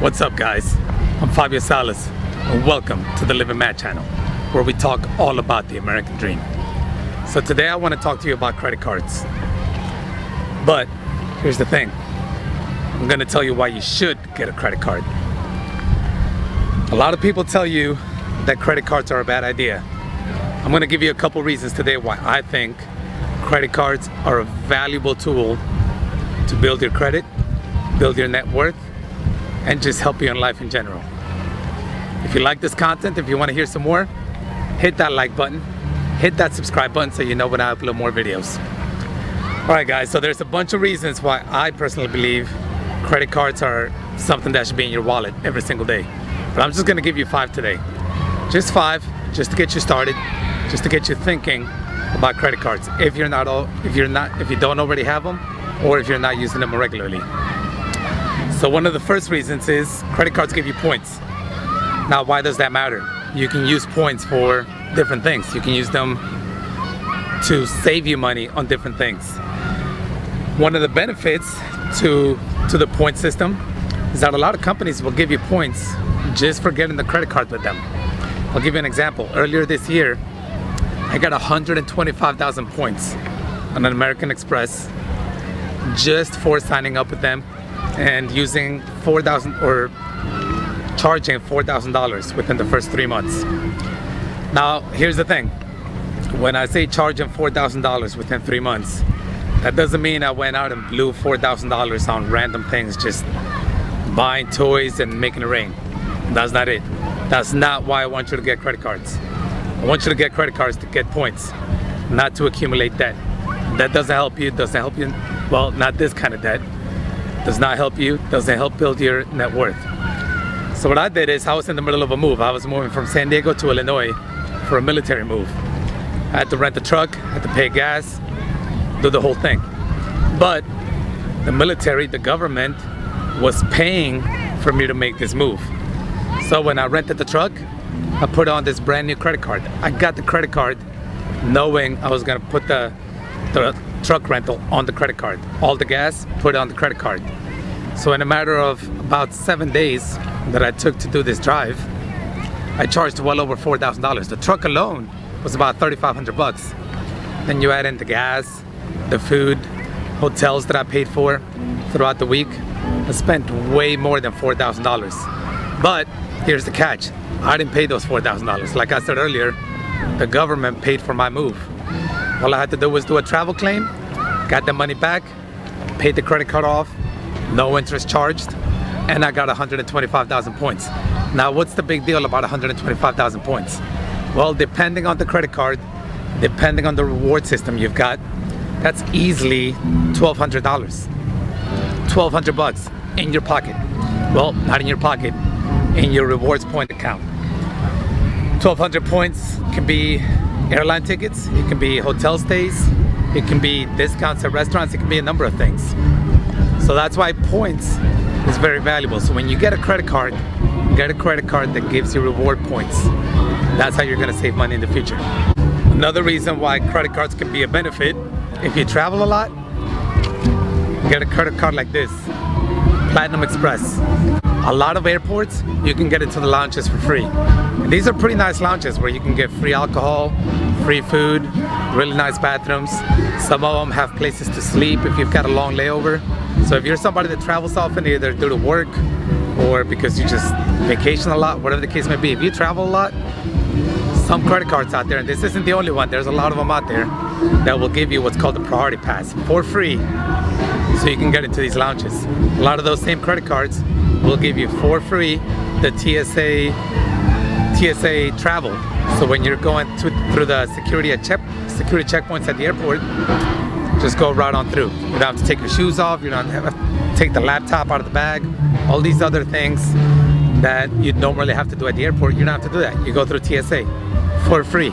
What's up, guys? I'm Fabio Salas, and welcome to the Living Mad channel, where we talk all about the American dream. So today I want to talk to you about credit cards. But here's the thing. I'm going to tell you why you should get a credit card. A lot of people tell you that credit cards are a bad idea. I'm going to give you a couple reasons today why I think credit cards are a valuable tool to build your credit, build your net worth, and just help you in life in general. If you like this content, if you want to hear some more, hit that like button, hit that subscribe button so you know when I upload more videos. Alright guys, so there's a bunch of reasons why I personally believe credit cards are something that should be in your wallet every single day. But I'm just going to give you 5 today. Just 5, just to get you started, just to get you thinking about credit cards if you don't already have them, or if you're not using them regularly. So one of the first reasons is credit cards give you points. Now, why does that matter? You can use points for different things. You can use them to save you money on different things. One of the benefits to the point system is that a lot of companies will give you points just for getting the credit card with them. I'll give you an example. Earlier this year, I got 125,000 points on an American Express just for signing up with them and using $4,000 or charging $4,000 within the first 3 months. Now, here's the thing. When I say charging $4,000 within 3 months, that doesn't mean I went out and blew $4,000 on random things, just buying toys and making it rain. That's not it. That's not why I want you to get credit cards. I want you to get credit cards to get points, not to accumulate debt. That doesn't help you, well, not this kind of debt. Does not help you, doesn't help build your net worth. So what I did is I was in the middle of a move. I was moving from San Diego to Illinois for a military move. I had to rent a truck, I had to pay gas, do the whole thing. But the military, the government, was paying for me to make this move. So when I rented the truck, I put on this brand new credit card. I got the credit card knowing I was gonna put the truck rental on the credit card. All the gas, put it on the credit card. So in a matter of about 7 days that I took to do this drive, I charged well over $4,000. The truck alone was about $3,500. Then you add in the gas, the food, hotels that I paid for throughout the week. I spent way more than $4,000. But here's the catch. I didn't pay those $4,000. Like I said earlier, the government paid for my move. All I had to do was do a travel claim, got the money back, paid the credit card off, no interest charged, and I got 125,000 points. Now, what's the big deal about 125,000 points? Well, depending on the credit card, depending on the reward system you've got, that's easily $1,200. $1,200 in your pocket. Well, not in your pocket, in your rewards point account. 1,200 points can be airline tickets, it can be hotel stays, it can be discounts at restaurants, it can be a number of things. So that's why points is very valuable. So when you get a credit card, get a credit card that gives you reward points. That's how you're gonna save money in the future. Another reason why credit cards can be a benefit, if you travel a lot, get a credit card like this, Platinum Express. A lot of airports, you can get into the lounges for free. And these are pretty nice lounges where you can get free alcohol, free food, really nice bathrooms. Some of them have places to sleep if you've got a long layover. So if you're somebody that travels often, either due to work or because you just vacation a lot, whatever the case may be, if you travel a lot, some credit cards out there, and this isn't the only one, there's a lot of them out there that will give you what's called the priority pass for free, so you can get into these lounges. A lot of those same credit cards will give you for free the TSA travel. So when you're going through the security checkpoints at the airport, just go right on through. You don't have to take your shoes off, you don't have to take the laptop out of the bag, all these other things that you'd normally have to do at the airport. You don't have to do that. You go through TSA for free.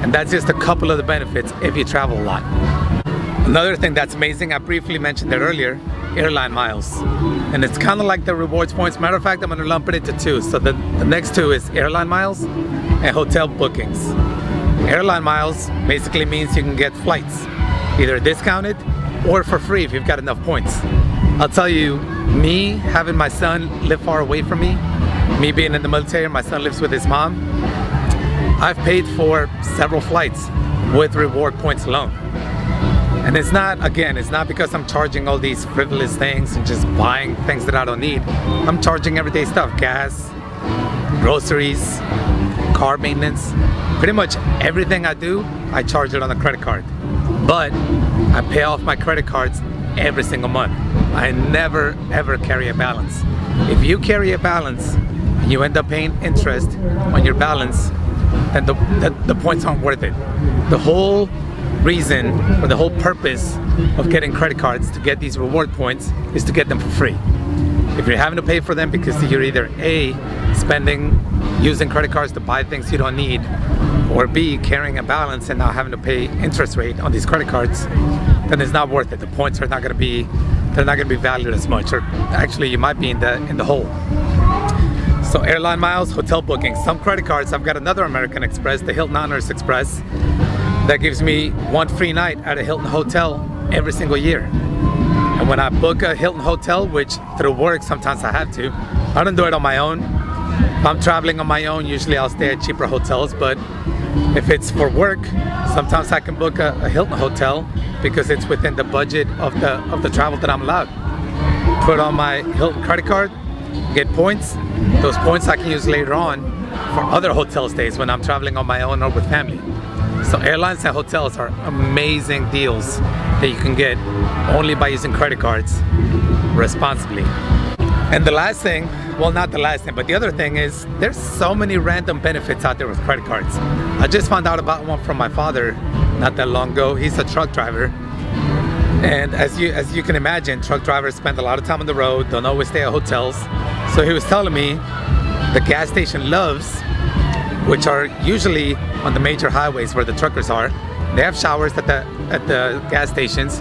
And that's just a couple of the benefits if you travel a lot. Another thing that's amazing, I briefly mentioned it earlier, airline miles. And it's kind of like the rewards points. Matter of fact, I'm going to lump it into 2. So the next 2 is airline miles and hotel bookings. Airline miles basically means you can get flights, either discounted or for free if you've got enough points. I'll tell you, me having my son live far away from me being in the military, my son lives with his mom, I've paid for several flights with reward points alone. And it's not because I'm charging all these frivolous things and just buying things that I don't need. I'm charging everyday stuff, gas, groceries, car maintenance. Pretty much everything I do, I charge it on a credit card. But I pay off my credit cards every single month. I never ever carry a balance. If you carry a balance and you end up paying interest on your balance, then the points aren't worth it. The whole reason or the whole purpose of getting credit cards to get these reward points is to get them for free. If you're having to pay for them because you're either A, using credit cards to buy things you don't need, or B, carrying a balance and now having to pay interest rate on these credit cards, then it's not worth it. The points are not going to be valued as much, or actually you might be in the hole. So airline miles, hotel bookings, some credit cards. I've got another American Express, the Hilton Honors Express, that gives me one free night at a Hilton hotel every single year. And when I book a Hilton hotel, which through work sometimes I have to, I don't do it on my own. If I'm traveling on my own, usually I'll stay at cheaper hotels, but if it's for work, sometimes I can book a Hilton hotel because it's within the budget of the travel that I'm allowed. Put on my Hilton credit card, get points. Those points I can use later on for other hotel stays when I'm traveling on my own or with family. So airlines and hotels are amazing deals that you can get only by using credit cards responsibly. And the last thing, well, not the last thing, but the other thing is there's so many random benefits out there with credit cards. I just found out about one from my father not that long ago. He's a truck driver. And as you can imagine, truck drivers spend a lot of time on the road, don't always stay at hotels. So he was telling me the gas station Loves, which are usually on the major highways where the truckers are, they have showers at the gas stations.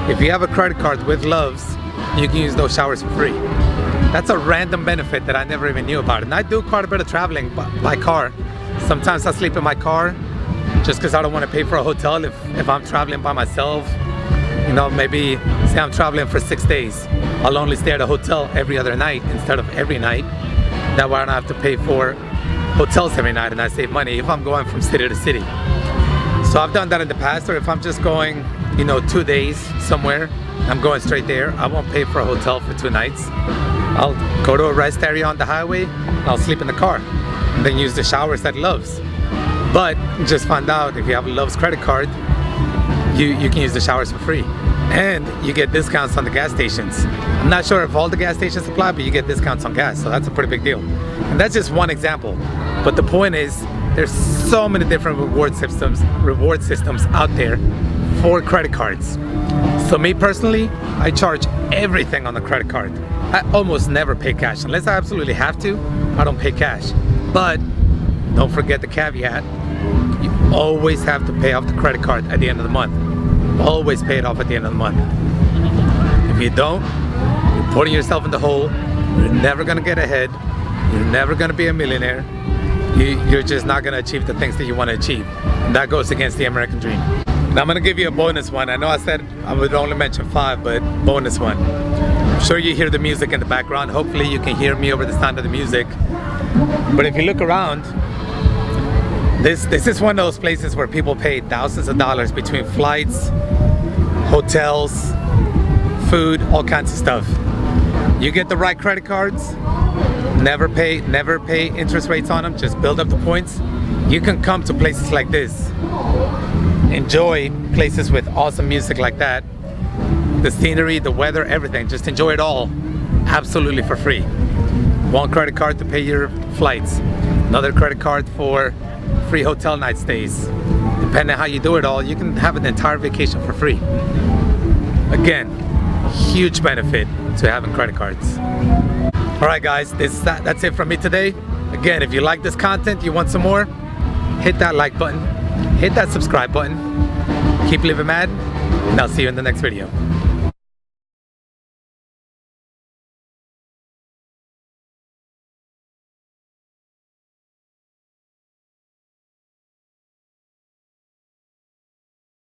If you have a credit card with Loves, you can use those showers for free. That's a random benefit that I never even knew about. And I do quite a bit of traveling by car. Sometimes I sleep in my car just because I don't want to pay for a hotel if I'm traveling by myself. You know, maybe say I'm traveling for 6 days. I'll only stay at a hotel every other night instead of every night. That way I don't have to pay for hotels every night and I save money if I'm going from city to city. So I've done that in the past, or if I'm just going, 2 days somewhere, I'm going straight there, I won't pay for a hotel for 2 nights. I'll go to a rest area on the highway, I'll sleep in the car, and then use the showers at Love's. But just found out if you have a Love's credit card, you can use the showers for free. And you get discounts on the gas stations. I'm not sure if all the gas stations apply, but you get discounts on gas, so that's a pretty big deal. And that's just one example. But the point is, there's so many different reward systems out there for credit cards. So me personally, I charge everything on the credit card. I almost never pay cash. Unless I absolutely have to, I don't pay cash. But don't forget the caveat, you always have to pay off the credit card at the end of the month. Always pay it off at the end of the month. If you don't, you're putting yourself in the hole. You're never gonna get ahead. You're never gonna be a millionaire. You're just not gonna achieve the things that you wanna achieve. And that goes against the American dream. Now I'm gonna give you a bonus one. I know I said I would only mention 5, but bonus one. I'm sure you hear the music in the background. Hopefully you can hear me over the sound of the music. But if you look around, this is one of those places where people pay thousands of dollars between flights, hotels, food, all kinds of stuff. You get the right credit cards, never pay interest rates on them, just build up the points. You can come to places like this, enjoy places with awesome music like that, the scenery, the weather, everything. Just enjoy it all absolutely for free. One credit card to pay your flights, another credit card for free hotel night stays. Depending on how you do it all, you can have an entire vacation for free. Again, huge benefit to having credit cards. All right guys, that's it from me today. Again, if you like this content, you want some more, hit that like button, hit that subscribe button, keep living mad, and I'll see you in the next video.